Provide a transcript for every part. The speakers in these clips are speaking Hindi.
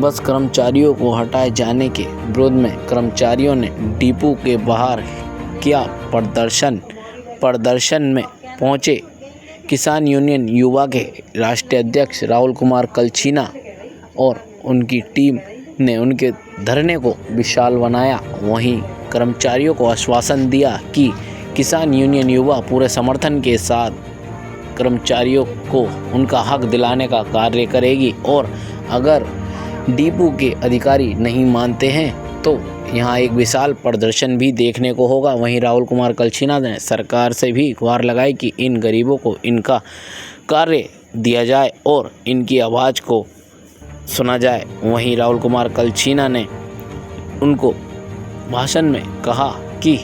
बस कर्मचारियों को हटाए जाने के विरोध में कर्मचारियों ने डिपो के बाहर किया प्रदर्शन में पहुंचे किसान यूनियन युवा के राष्ट्रीय अध्यक्ष राहुल कुमार कलछीना और उनकी टीम ने उनके धरने को विशाल बनाया। वहीं कर्मचारियों को आश्वासन दिया कि किसान यूनियन युवा पूरे समर्थन के साथ कर्मचारियों को उनका हक दिलाने का कार्य करेगी और अगर डिपो के अधिकारी नहीं मानते हैं तो यहाँ एक विशाल प्रदर्शन भी देखने को होगा। वहीं राहुल कुमार कलछीना ने सरकार से भी गुहार लगाई कि इन गरीबों को इनका कार्य दिया जाए और इनकी आवाज़ को सुना जाए। वहीं राहुल कुमार कलछीना ने उनको भाषण में कहा कि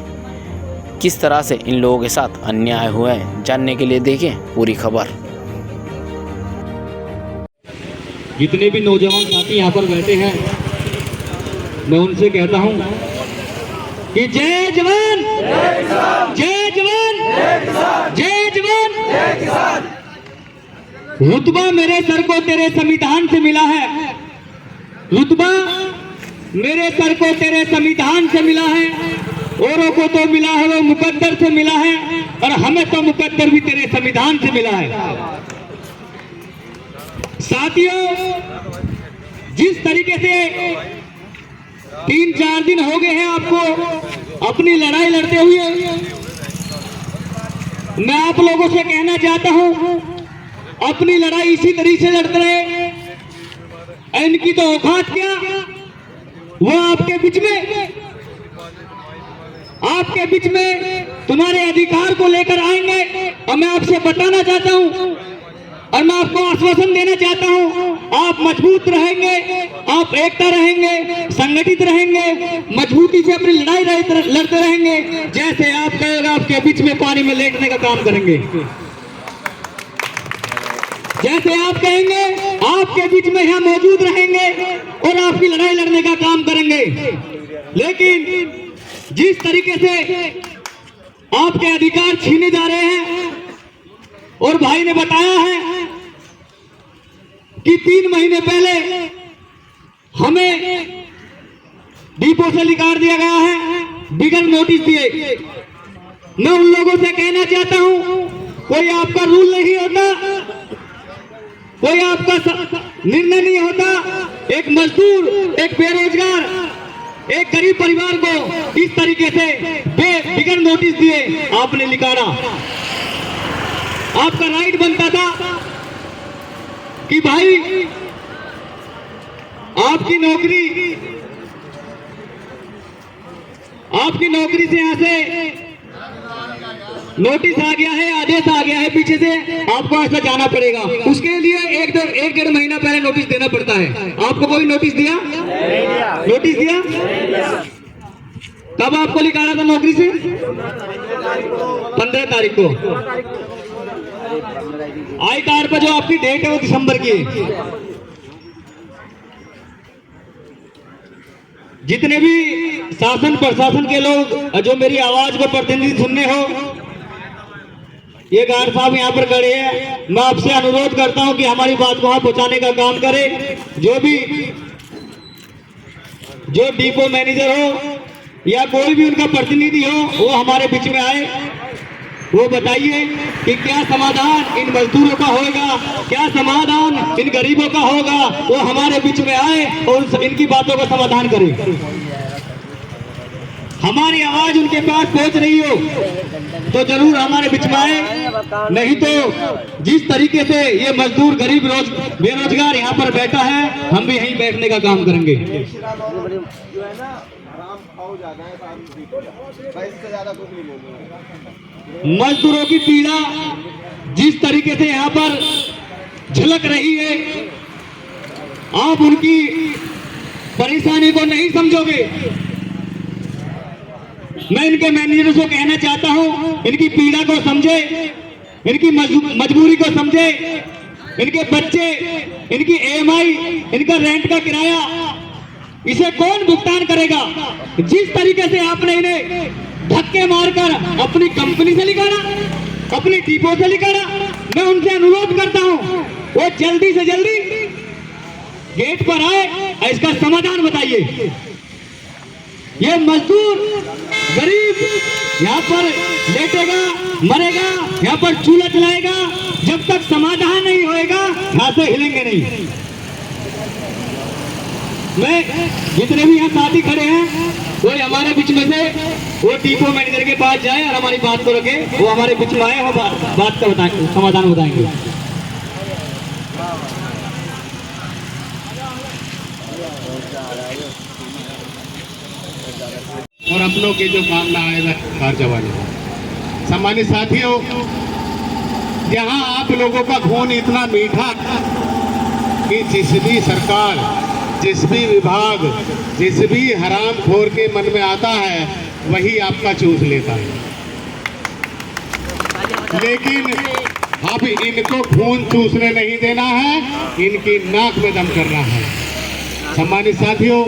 किस तरह से इन लोगों के साथ अन्याय हुआ है। जानने के लिए देखें पूरी खबर। जितने भी नौजवान साथी यहाँ पर बैठे हैं, मैं उनसे कहता हूँ कि जय जवान जय जवान जय जवान। रुतबा मेरे सर को तेरे संविधान से मिला है, रुतबा मेरे सर को तेरे संविधान से मिला है, औरों को तो मिला है वो मुकद्दर से मिला है और हमें तो मुकद्दर भी तेरे संविधान से मिला है। साथियों, जिस तरीके से 3-4 दिन हो गए हैं आपको अपनी लड़ाई लड़ते हुए, मैं आप लोगों से कहना चाहता हूं अपनी लड़ाई इसी तरीके से लड़ते रहे। इनकी तो औकात क्या, वो आपके बीच में तुम्हारे अधिकार को लेकर आएंगे और मैं आपसे बताना चाहता हूं और मैं आपको आश्वासन देना चाहता हूं, आप मजबूत रहेंगे, आप एकता रहेंगे, संगठित रहेंगे, मजबूती से अपनी लड़ाई लड़ते रहेंगे। जैसे आप कहेगा आपके बीच में पानी में लेटने का काम करेंगे, जैसे आप कहेंगे आपके बीच में यहाँ मौजूद रहेंगे और आपकी लड़ाई लड़ने का काम करेंगे। लेकिन जिस तरीके से आपके अधिकार छीने जा रहे हैं और भाई ने बताया है कि 3 महीने पहले हमें डिपो से निकाल दिया गया है बिगर नोटिस दिए। मैं उन लोगों से कहना चाहता हूं, कोई आपका रूल नहीं होता, कोई आपका निर्णय नहीं होता। एक मजदूर, एक बेरोजगार, एक गरीब परिवार को इस तरीके से बिगर नोटिस दिए आपने निकाला। आपका राइट बनता था कि भाई आपकी नौकरी से यहां से नोटिस आ गया है, आदेश आ गया है पीछे से, आपको ऐसा जाना पड़ेगा। उसके लिए एक डेढ़ महीना पहले नोटिस देना पड़ता है। आपको कोई नोटिस दिया? नोटिस दिया? कब आपको निकाला था नौकरी से? 15 तारीख को। आई कार्ड पर जो आपकी डेट है वो दिसंबर की है। जितने भी शासन प्रशासन के लोग जो मेरी आवाज को प्रतिनिधि सुनने हो, ये गार्ड साहब यहाँ पर खड़े हैं, मैं आपसे अनुरोध करता हूं कि हमारी बात को वहां पहुंचाने का काम करें। जो डिपो मैनेजर हो या कोई भी उनका प्रतिनिधि हो, वो हमारे बीच में आए, वो बताइए कि क्या समाधान इन मजदूरों का होगा, क्या समाधान इन गरीबों का होगा। वो हमारे बीच में आए और इनकी बातों का समाधान करें। हमारी आवाज उनके पास पहुंच रही हो तो जरूर हमारे बीच में आए, नहीं तो जिस तरीके से ये मजदूर गरीब बेरोजगार यहाँ पर बैठा है, हम भी यहीं बैठने का काम करेंगे। मजदूरों की पीड़ा जिस तरीके से यहाँ पर झलक रही है, आप उनकी परेशानी को नहीं समझोगे। मैं इनके मैनेजर को कहना चाहता हूं, इनकी पीड़ा को समझे, इनकी मजबूरी को समझे। इनके बच्चे, इनकी EMI, इनका रेंट का किराया, इसे कौन भुगतान करेगा? जिस तरीके से आपने इन्हें धक्के मारकर अपनी कंपनी से निकाला, अपनी डिपो से निकाला, मैं उनसे अनुरोध करता हूं वो जल्दी से जल्दी गेट पर आए इसका समाधान बताइए। ये मजदूर गरीब यहाँ पर लेटेगा, मरेगा, यहाँ पर चूल्हा जलाएगा, जब तक समाधान नहीं होएगा यहाँ से हिलेंगे नहीं। मैं जितने भी यहाँ साथी खड़े हैं, कोई हमारे बीच में से वो डिपो मैनेजर के पास जाए और हमारी बात को रखे, वो हमारे बीच में आए, वो बात का बताएंगे, समाधान बताएंगे। और अपनों के जो काम ना आएगा कार जवानी। सम्मानित साथियों, यहाँ आप लोगों का खून इतना मीठा कि जिस भी सरकार, जिस भी विभाग, जिस भी हरामखोर के मन में आता है वही आपका चूस लेता है। लेकिन अब इनको खून चूसने नहीं देना है, इनकी नाक में दम करना है। सम्मानित साथियों,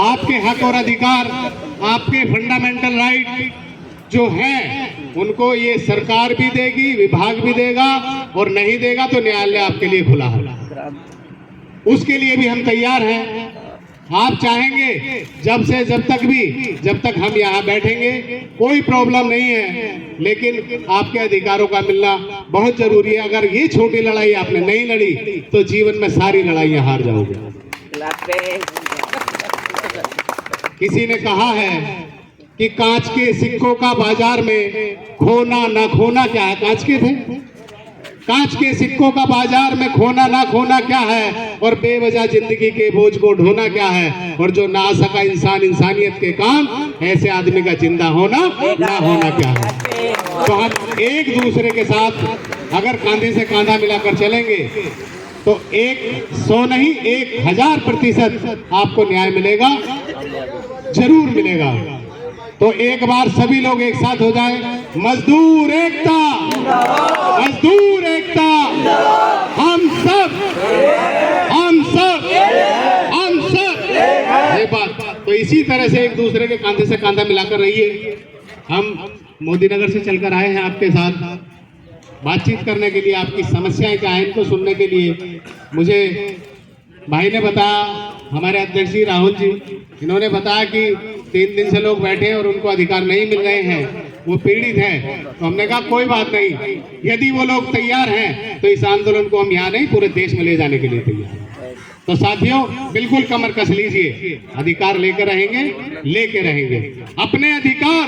आपके हक और अधिकार, आपके फंडामेंटल राइट जो हैं उनको ये सरकार भी देगी, विभाग भी देगा, और नहीं देगा तो न्यायालय आपके लिए खुला है। उसके लिए भी हम तैयार हैं। आप चाहेंगे जब तक हम यहाँ बैठेंगे कोई प्रॉब्लम नहीं है, लेकिन आपके अधिकारों का मिलना बहुत जरूरी है। अगर ये छोटी लड़ाई आपने नहीं लड़ी तो जीवन में सारी लड़ाइयाँ हार जाओगे। किसी ने कहा है कि कांच के सिक्कों का बाजार में खोना ना खोना क्या है। कांच के थे, कांच के सिक्कों का बाजार में खोना ना खोना क्या है, और बेवजह जिंदगी के बोझ को ढोना क्या है, और जो ना सका इंसान इंसानियत के काम, ऐसे आदमी का जिंदा होना ना होना क्या है। तो हम एक दूसरे के साथ अगर कांधे से कांधा मिलाकर चलेंगे तो 100 नहीं 1000% आपको न्याय मिलेगा, जरूर मिलेगा। तो एक बार सभी लोग एक साथ हो जाए। मजदूर एकता, मजदूर एकता, हम सब, हम सब, हम सब। ये बात तो इसी तरह से एक दूसरे के कांधे से कांधा मिलाकर रहिए। हम मोदी नगर से चलकर आए हैं आपके साथ बातचीत करने के लिए, आपकी समस्याएं क्या हैं इनको सुनने के लिए। मुझे भाई ने बताया, हमारे अध्यक्ष जी राहुल जी, इन्होंने बताया कि 3 दिन से लोग बैठे हैं और उनको अधिकार नहीं मिल रहे हैं, वो पीड़ित हैं। तो हमने कहा कोई बात नहीं, यदि वो लोग तैयार हैं तो इस आंदोलन को हम यहाँ नहीं पूरे देश में ले जाने के लिए तैयार हैं। तो साथियों, बिल्कुल कमर कस लीजिए, अधिकार लेकर रहेंगे, लेके रहेंगे। अपने अधिकार,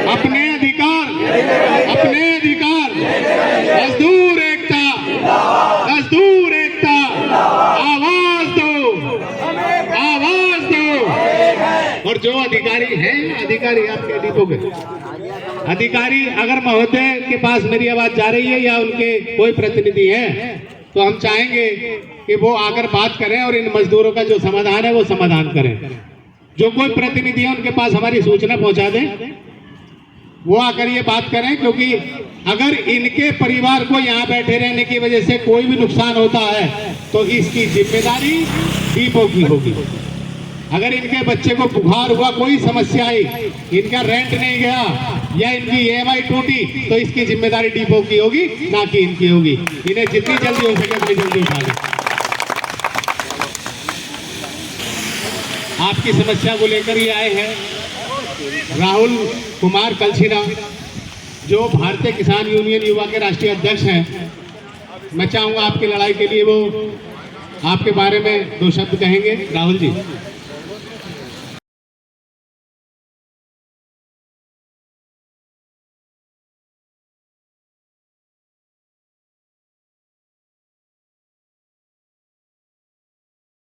अपने अधिकार, अपने अधिकार। मजदूर एकता, मजदूर एकता, आवाज दो, आवाज दो। और जो अधिकारी हैं, अधिकारी आपके डिपो के अधिकारी, अगर महोदय के पास मेरी आवाज जा रही है या उनके कोई प्रतिनिधि है, तो हम चाहेंगे कि वो आकर बात करें और इन मजदूरों का जो समाधान है वो समाधान करें। जो कोई प्रतिनिधि है उनके पास हमारी सूचना पहुंचा दें, वो आकर ये बात करें। क्योंकि अगर इनके परिवार को यहाँ बैठे रहने की वजह से कोई भी नुकसान होता है तो इसकी जिम्मेदारी डिपो की होगी। अगर इनके बच्चे को बुखार हुआ, कोई समस्या आई, इनका रेंट नहीं गया या इनकी EMI टूटी, तो इसकी जिम्मेदारी डिपो की होगी, ना कि इनकी होगी। इन्हें जितनी जल्दी हो सके उतनी जल्दी उठा लें। आपकी समस्या को लेकर ही आए हैं राहुल कुमार कलछीना, जो भारतीय किसान यूनियन युवा के राष्ट्रीय अध्यक्ष हैं। मैं चाहूँगा आपकी लड़ाई के लिए वो आपके बारे में 2 शब्द कहेंगे। राहुल जी।